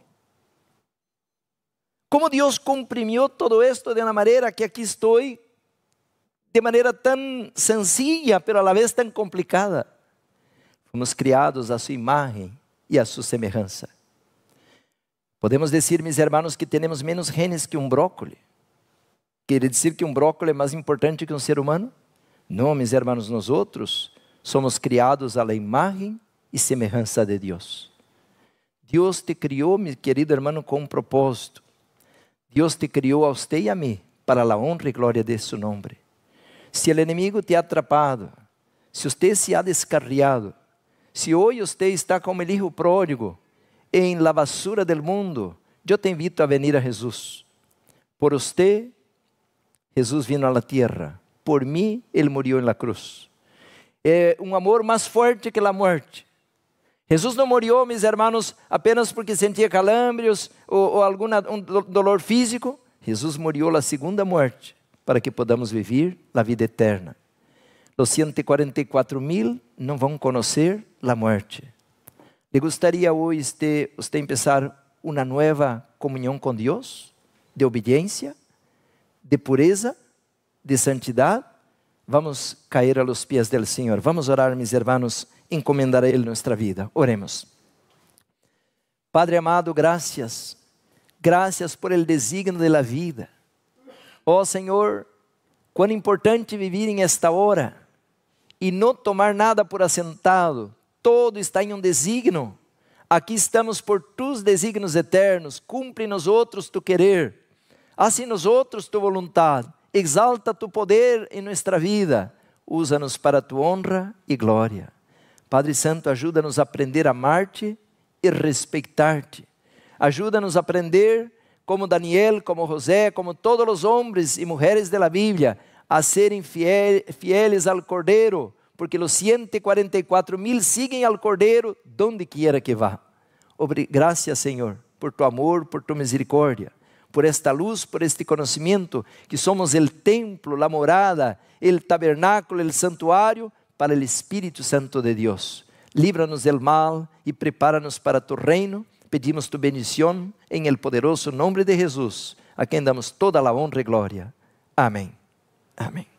Como Deus comprimiu todo esto de uma maneira que aqui estou, de maneira tão sencilla, pero a la vez tão complicada. Fomos criados a sua imagem e a sua semelhança. Podemos dizer, mis hermanos, que temos menos genes que um brócoli. Quer dizer que um brócoli é mais importante que um ser humano? Não, mis hermanos, nós outros somos criados à imagem e semelhança de Deus. Deus te criou, meu querido hermano, com um propósito. Deus te criou a você e a mim para a honra e glória de seu nome. Se o inimigo te ha atrapado, se você se ha descarriado, se hoje você está como o hijo pródigo em la basura del mundo, eu te invito a venir a Jesus. Por você, Jesus vino a la tierra. Por mim, Ele morreu na cruz. É um amor mais forte que a morte. Jesus não morreu, mis hermanos, apenas porque sentia calambres ou algum dolor físico. Jesus morreu a segunda morte para que podamos viver a vida eterna. Os 144.000 não vão conhecer a morte. ¿Le gostaria hoje você começar uma nova comunhão com Deus? De obediência, de pureza, de santidade? Vamos cair a los pies del Senhor. Vamos orar, mis hermanos, encomendar a Ele nossa vida. Oremos. Padre amado, gracias. Gracias por el designio de la vida. Oh Senhor, quão importante viver em esta hora e não tomar nada por assentado. todo está em um desígnio. Aqui estamos por tus desígnios eternos. Cumpre nos outros tu querer. Haz em nós outros tu vontade. Exalta tu poder em nossa vida. Usa-nos para tu honra e glória. Padre Santo, ajuda-nos a aprender a amar-te e respeitar-te. Ajuda-nos a aprender, como Daniel, como José, como todos os homens e mulheres da Bíblia, a serem fieles ao Cordeiro, porque os 144,000 siguen al Cordeiro donde quiera que vá. Gracias, Senhor, por tu amor, por tu misericórdia, por esta luz, por este conhecimento, que somos el templo, la morada, el tabernáculo, el santuário para el Espírito Santo de Deus. Líbranos del mal e prepara-nos para tu reino. Pedimos tu bendição em el poderoso nome de Jesus, a quem damos toda a honra e glória. Amém. Amém.